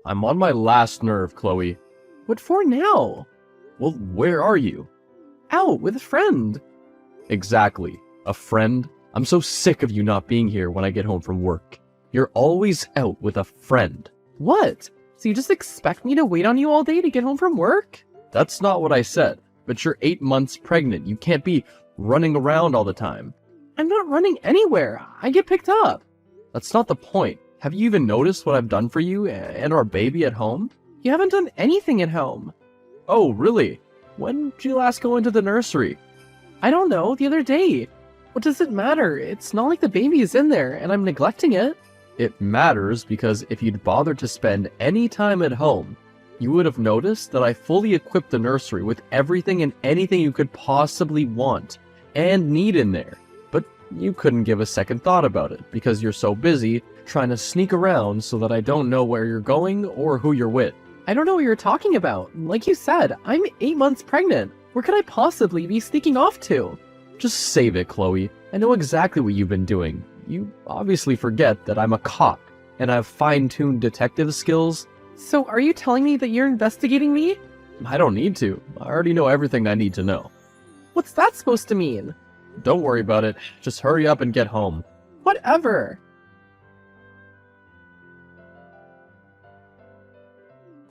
I'm on my last nerve, Chloe. What for now? Well, where are you? Out with a friend. Exactly. A friend? I'm so sick of you not being here when I get home from work. You're always out with a friend. What? So you just expect me to wait on you all day to get home from work? That's not what I said. But you're 8 months pregnant. You can't be running around all the time. I'm not running anywhere. I get picked up. That's not the point. Have you even noticed what I've done for you and our baby at home? You haven't done anything at home. Oh, really? When did you last go into the nursery? I don't know, the other day. What does it matter? It's not like the baby is in there and I'm neglecting it. It matters because if you'd bothered to spend any time at home, you would have noticed that I fully equipped the nursery with everything and anything you could possibly want and need in there. But you couldn't give a second thought about it because you're so busy trying to sneak around so that I don't know where you're going or who you're with. I don't know what you're talking about. Like you said, I'm 8 months pregnant. Where could I possibly be sneaking off to? Just save it, Chloe. I know exactly what you've been doing. You obviously forget that I'm a cop, and I have fine-tuned detective skills. So are you telling me that you're investigating me? I don't need to. I already know everything I need to know. What's that supposed to mean? Don't worry about it. Just hurry up and get home. Whatever.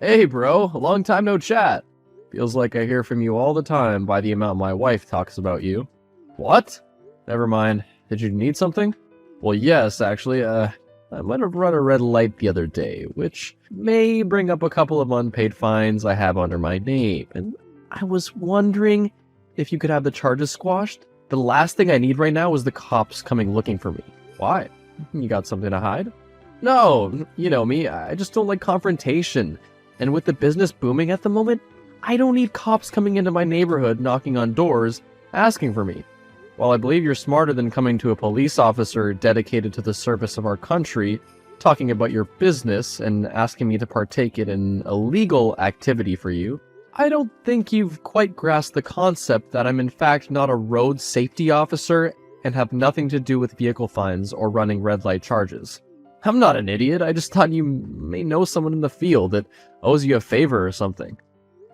Hey, bro. A long time no chat. Feels like I hear from you all the time by the amount my wife talks about you. What? Never mind. Did you need something? Well, yes, actually, I might have run a red light the other day, which may bring up a couple of unpaid fines I have under my name, and I was wondering if you could have the charges squashed. The last thing I need right now is the cops coming looking for me. Why? You got something to hide? No, you know me, I just don't like confrontation. And with the business booming at the moment, I don't need cops coming into my neighborhood knocking on doors, asking for me. While I believe you're smarter than coming to a police officer dedicated to the service of our country, talking about your business and asking me to partake in an illegal activity for you, I don't think you've quite grasped the concept that I'm in fact not a road safety officer and have nothing to do with vehicle fines or running red light charges. I'm not an idiot, I just thought you may know someone in the field that owes you a favor or something.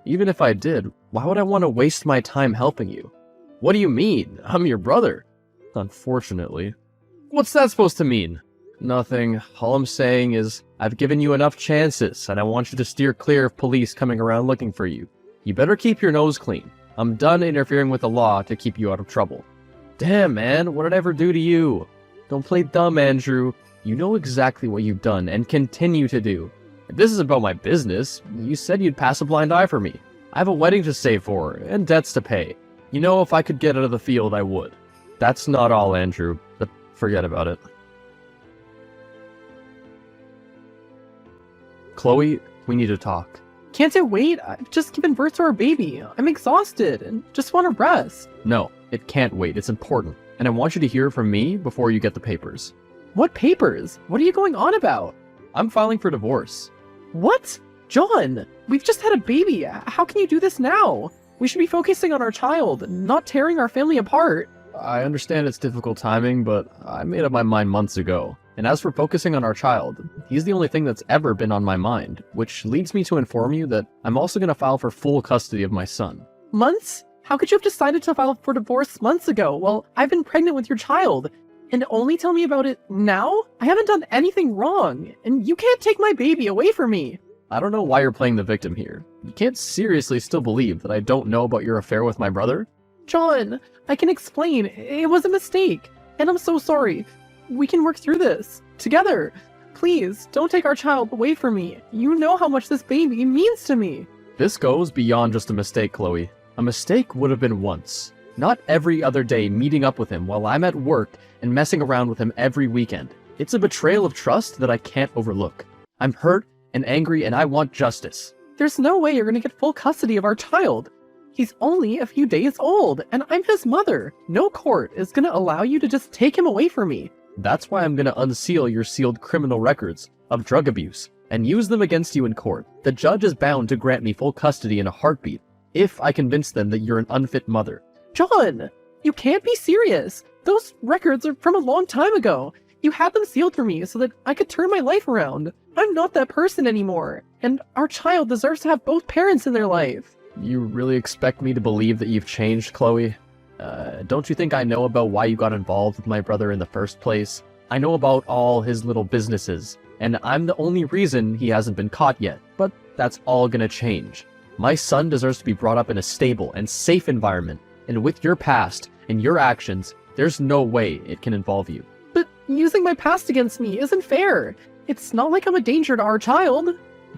Even if I did, why would I want to waste my time helping you? What do you mean? I'm your brother. Unfortunately. What's that supposed to mean? Nothing. All I'm saying is, I've given you enough chances, and I want you to steer clear of police coming around looking for you. You better keep your nose clean. I'm done interfering with the law to keep you out of trouble. Damn, man, what did I ever do to you? Don't play dumb, Andrew. You know exactly what you've done, and continue to do. If this is about my business, you said you'd pass a blind eye for me. I have a wedding to save for, and debts to pay. You know, if I could get out of the field, I would. That's not all, Andrew, but forget about it. Chloe, we need to talk. Can't it wait? I've just given birth to our baby. I'm exhausted and just want to rest. No, it can't wait. It's important. And I want you to hear from me before you get the papers. What papers? What are you going on about? I'm filing for divorce. What? John, we've just had a baby. How can you do this now? We should be focusing on our child, not tearing our family apart. I understand it's difficult timing, but I made up my mind months ago. And as for focusing on our child, he's the only thing that's ever been on my mind, which leads me to inform you that I'm also going to file for full custody of my son. Months? How could you have decided to file for divorce months ago? Well, I've been pregnant with your child. And only tell me about it now? I haven't done anything wrong, and you can't take my baby away from me. I don't know why you're playing the victim here. You can't seriously still believe that I don't know about your affair with my brother? John, I can explain. It was a mistake, and I'm so sorry. We can work through this together. Please, don't take our child away from me. You know how much this baby means to me. This goes beyond just a mistake, Chloe. A mistake would have been once. Not every other day meeting up with him while I'm at work and messing around with him every weekend. It's a betrayal of trust that I can't overlook. I'm hurt and angry and I want justice. There's no way you're gonna get full custody of our child. He's only a few days old, and I'm his mother. No court is gonna allow you to just take him away from me. That's why I'm gonna unseal your sealed criminal records of drug abuse and use them against you in court. The judge is bound to grant me full custody in a heartbeat if I convince them that you're an unfit mother. John, you can't be serious. Those records are from a long time ago. You had them sealed for me so that I could turn my life around. I'm not that person anymore, and our child deserves to have both parents in their life. You really expect me to believe that you've changed, Chloe? Don't you think I know about why you got involved with my brother in the first place? I know about all his little businesses, and I'm the only reason he hasn't been caught yet, but that's all gonna change. My son deserves to be brought up in a stable and safe environment, and with your past and your actions, there's no way it can involve you. But using my past against me isn't fair. It's not like I'm a danger to our child.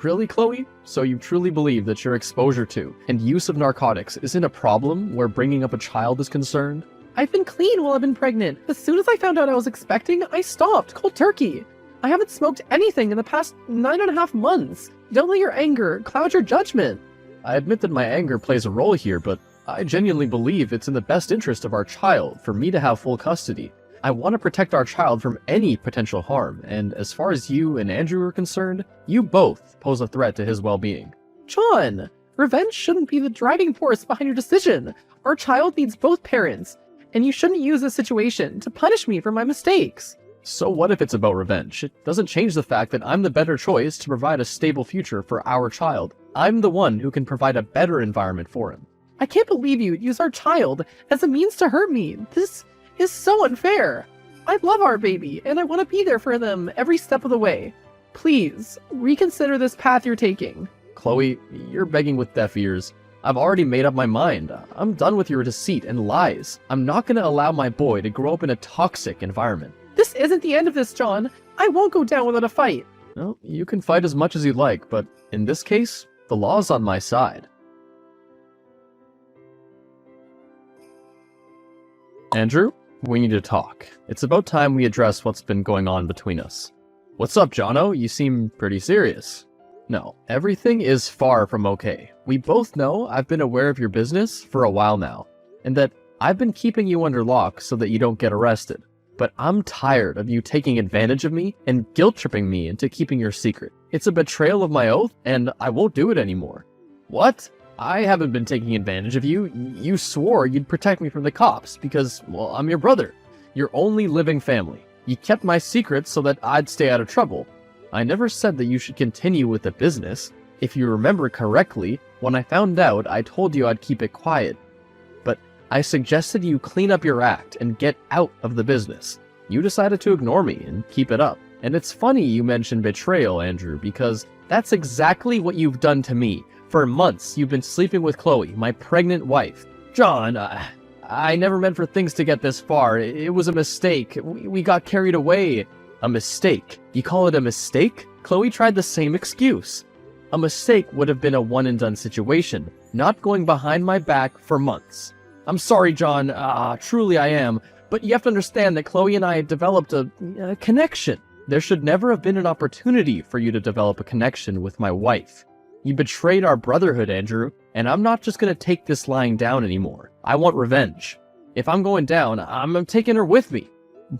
Really, Chloe? So you truly believe that your exposure to and use of narcotics isn't a problem where bringing up a child is concerned? I've been clean while I've been pregnant. As soon as I found out I was expecting, I stopped, cold turkey. I haven't smoked anything in the past 9.5 months. Don't let your anger cloud your judgment. I admit that my anger plays a role here, but I genuinely believe it's in the best interest of our child for me to have full custody. I want to protect our child from any potential harm, and as far as you and Andrew are concerned, you both pose a threat to his well-being. John, revenge shouldn't be the driving force behind your decision. Our child needs both parents, and you shouldn't use this situation to punish me for my mistakes. So what if it's about revenge? It doesn't change the fact that I'm the better choice to provide a stable future for our child. I'm the one who can provide a better environment for him. I can't believe you'd use our child as a means to hurt me. This is so unfair. I love our baby, and I want to be there for them every step of the way. Please, reconsider this path you're taking. Chloe, you're begging with deaf ears. I've already made up my mind. I'm done with your deceit and lies. I'm not going to allow my boy to grow up in a toxic environment. This isn't the end of this, John. I won't go down without a fight. Well, you can fight as much as you like, but in this case, the law's on my side. Andrew, we need to talk. It's about time we address what's been going on between us. What's up, Jono? You seem pretty serious. No, everything is far from okay. We both know I've been aware of your business for a while now, and that I've been keeping you under lock so that you don't get arrested. But I'm tired of you taking advantage of me and guilt-tripping me into keeping your secret. It's a betrayal of my oath, and I won't do it anymore. What? I haven't been taking advantage of you. You swore you'd protect me from the cops because, well, I'm your brother. Your only living family. You kept my secrets so that I'd stay out of trouble. I never said that you should continue with the business. If you remember correctly, when I found out, I told you I'd keep it quiet. But I suggested you clean up your act and get out of the business. You decided to ignore me and keep it up. And it's funny you mentioned betrayal, Andrew, because that's exactly what you've done to me. For months, you've been sleeping with Chloe, my pregnant wife. John, I never meant for things to get this far. It was a mistake. We got carried away. A mistake? You call it a mistake? Chloe tried the same excuse. A mistake would have been a one-and-done situation, not going behind my back for months. I'm sorry, John. Truly I am. But you have to understand that Chloe and I developed a connection. There should never have been an opportunity for you to develop a connection with my wife. You betrayed our brotherhood, Andrew, and I'm not just gonna take this lying down anymore. I want revenge. If I'm going down, I'm taking her with me.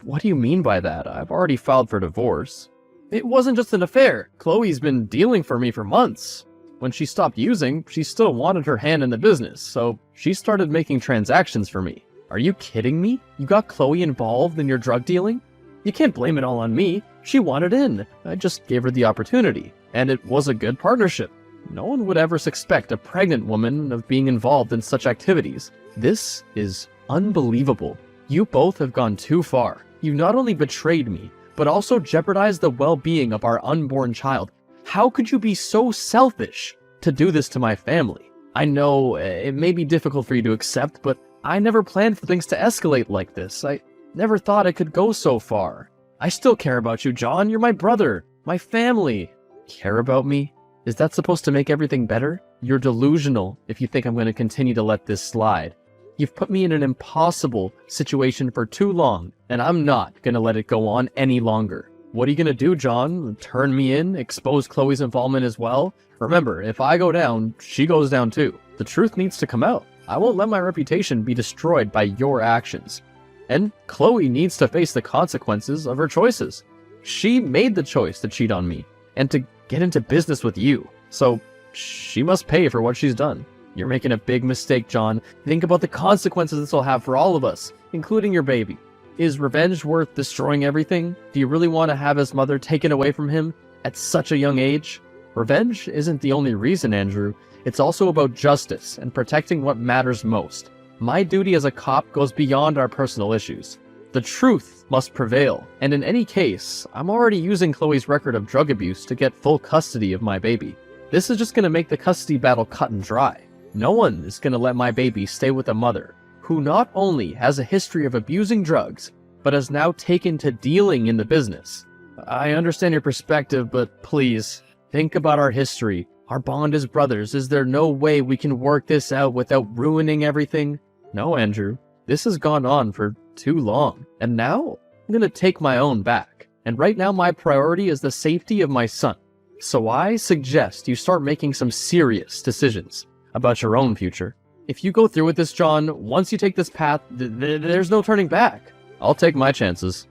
What do you mean by that? I've already filed for divorce. It wasn't just an affair. Chloe's been dealing for me for months. When she stopped using, she still wanted her hand in the business, so she started making transactions for me. Are you kidding me? You got Chloe involved in your drug dealing? You can't blame it all on me. She wanted in. I just gave her the opportunity, and it was a good partnership. No one would ever suspect a pregnant woman of being involved in such activities. This is unbelievable. You both have gone too far. You not only betrayed me, but also jeopardized the well-being of our unborn child. How could you be so selfish to do this to my family? I know it may be difficult for you to accept, but I never planned for things to escalate like this. I never thought it could go so far. I still care about you, John. You're my brother, my family. Care about me? Is that supposed to make everything better? You're delusional if you think I'm going to continue to let this slide. You've put me in an impossible situation for too long, and I'm not going to let it go on any longer. What are you going to do, John? Turn me in? Expose Chloe's involvement as well? Remember, if I go down, she goes down too. The truth needs to come out. I won't let my reputation be destroyed by your actions. And Chloe needs to face the consequences of her choices. She made the choice to cheat on me, and to get into business with you. So she must pay for what she's done. You're making a big mistake, John. Think about the consequences this will have for all of us, including your baby. Is revenge worth destroying everything? Do you really want to have his mother taken away from him at such a young age? Revenge isn't the only reason, Andrew. It's also about justice and protecting what matters most. My duty as a cop goes beyond our personal issues. The truth must prevail, and in any case, I'm already using Chloe's record of drug abuse to get full custody of my baby. This is just going to make the custody battle cut and dry. No one is going to let my baby stay with a mother who not only has a history of abusing drugs, but has now taken to dealing in the business. I understand your perspective, but please, think about our history. Our bond as brothers. Is there no way we can work this out without ruining everything? No, Andrew. This has gone on for too long, and now I'm gonna take my own back. And right now my priority is the safety of my son. So I suggest you start making some serious decisions about your own future. If you go through with this, John, once you take this path, there's no turning back. I'll take my chances.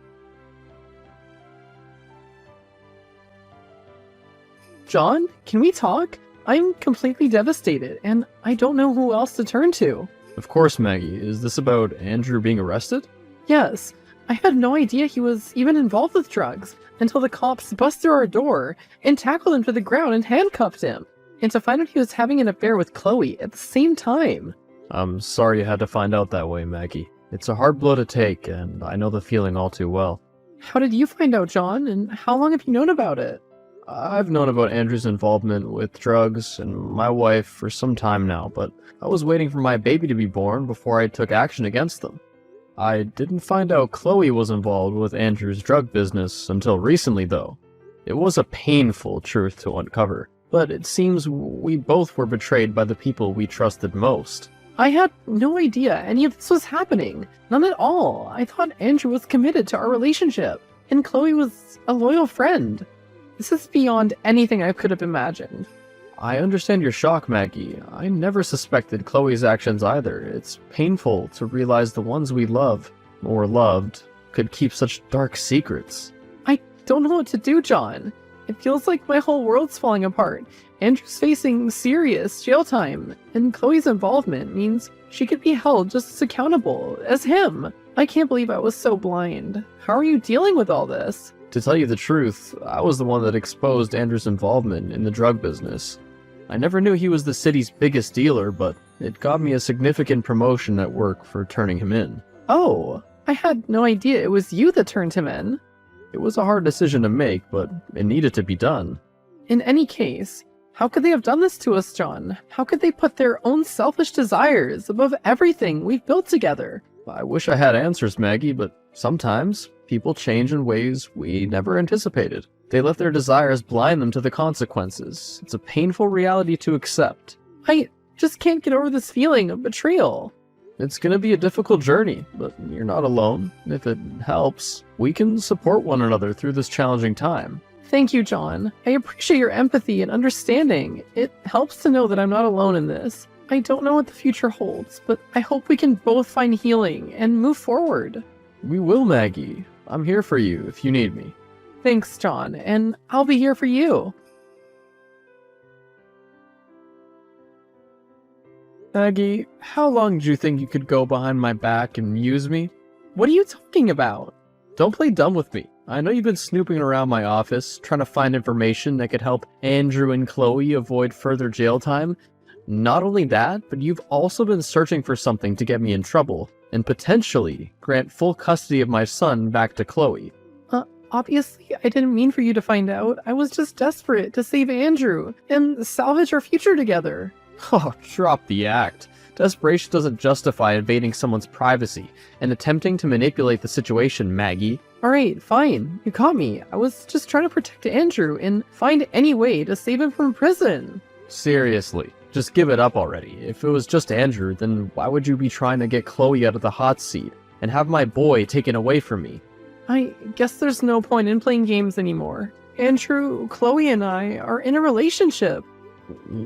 John, can we talk? I'm completely devastated, and I don't know who else to turn to. Of course, Maggie. Is this about Andrew being arrested? Yes, I had no idea he was even involved with drugs until the cops bust through our door and tackled him to the ground and handcuffed him. And to find out he was having an affair with Chloe at the same time. I'm sorry you had to find out that way, Maggie. It's a hard blow to take, and I know the feeling all too well. How did you find out, John, and how long have you known about it? I've known about Andrew's involvement with drugs and my wife for some time now, but I was waiting for my baby to be born before I took action against them. I didn't find out Chloe was involved with Andrew's drug business until recently, though. It was a painful truth to uncover. But it seems we both were betrayed by the people we trusted most. I had no idea any of this was happening. None at all. I thought Andrew was committed to our relationship, and Chloe was a loyal friend. This is beyond anything I could have imagined. I understand your shock, Maggie. I never suspected Chloe's actions either. It's painful to realize the ones we love, or loved, could keep such dark secrets. I don't know what to do, John. It feels like my whole world's falling apart. Andrew's facing serious jail time, and Chloe's involvement means she could be held just as accountable as him. I can't believe I was so blind. How are you dealing with all this? To tell you the truth, I was the one that exposed Andrew's involvement in the drug business. I never knew he was the city's biggest dealer, but it got me a significant promotion at work for turning him in. Oh, I had no idea it was you that turned him in. It was a hard decision to make, but it needed to be done. In any case, how could they have done this to us, John? How could they put their own selfish desires above everything we've built together? I wish I had answers, Maggie, but sometimes people change in ways we never anticipated. They let their desires blind them to the consequences. It's a painful reality to accept. I just can't get over this feeling of betrayal. It's gonna be a difficult journey, but you're not alone. If it helps, we can support one another through this challenging time. Thank you, John. I appreciate your empathy and understanding. It helps to know that I'm not alone in this. I don't know what the future holds, but I hope we can both find healing and move forward. We will, Maggie. I'm here for you if you need me. Thanks, John, and I'll be here for you. Maggie, how long do you think you could go behind my back and use me? What are you talking about? Don't play dumb with me. I know you've been snooping around my office, trying to find information that could help Andrew and Chloe avoid further jail time. Not only that, but you've also been searching for something to get me in trouble, and potentially grant full custody of my son back to Chloe. Obviously, I didn't mean for you to find out. I was just desperate to save Andrew and salvage our future together. Oh, drop the act. Desperation doesn't justify invading someone's privacy and attempting to manipulate the situation, Maggie. Alright, fine. You caught me. I was just trying to protect Andrew and find any way to save him from prison. Seriously, just give it up already. If it was just Andrew, then why would you be trying to get Chloe out of the hot seat and have my boy taken away from me? I guess there's no point in playing games anymore. Andrew, Chloe, and I are in a relationship.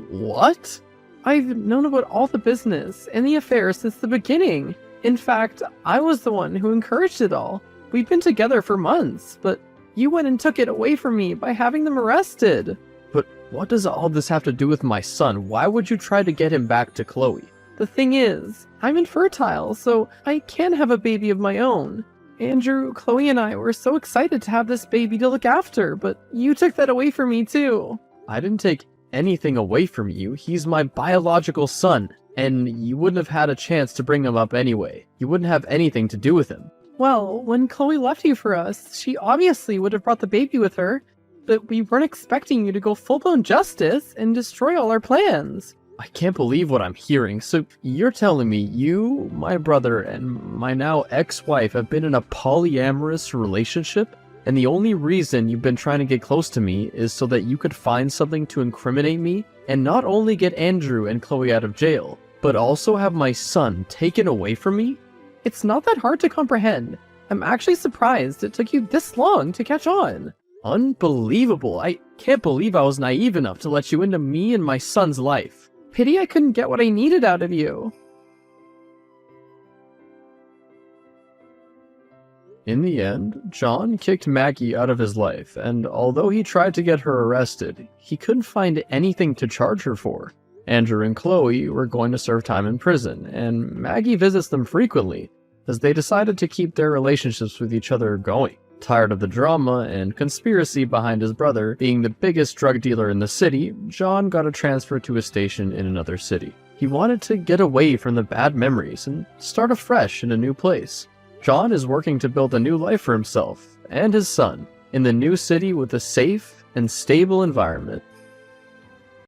What? I've known about all the business and the affair since the beginning. In fact, I was the one who encouraged it all. We've been together for months, but you went and took it away from me by having them arrested. But what does all this have to do with my son? Why would you try to get him back to Chloe? The thing is, I'm infertile, so I can have a baby of my own. Andrew, Chloe, and I were so excited to have this baby to look after, but you took that away from me too. I didn't take anything away from you. He's my biological son, and you wouldn't have had a chance to bring him up anyway. You wouldn't have anything to do with him. Well, when Chloe left you for us, she obviously would have brought the baby with her, but we weren't expecting you to go full-blown justice and destroy all our plans. I can't believe what I'm hearing. So you're telling me you, my brother, and my now ex-wife have been in a polyamorous relationship? And the only reason you've been trying to get close to me is so that you could find something to incriminate me and not only get Andrew and Chloe out of jail, but also have my son taken away from me? It's not that hard to comprehend. I'm actually surprised it took you this long to catch on. Unbelievable. I can't believe I was naive enough to let you into me and my son's life. Pity I couldn't get what I needed out of you. In the end, John kicked Maggie out of his life, and although he tried to get her arrested, he couldn't find anything to charge her for. Andrew and Chloe were going to serve time in prison, and Maggie visits them frequently, as they decided to keep their relationships with each other going. Tired of the drama and conspiracy behind his brother being the biggest drug dealer in the city, John got a transfer to a station in another city. He wanted to get away from the bad memories and start afresh in a new place. John is working to build a new life for himself and his son in the new city with a safe and stable environment.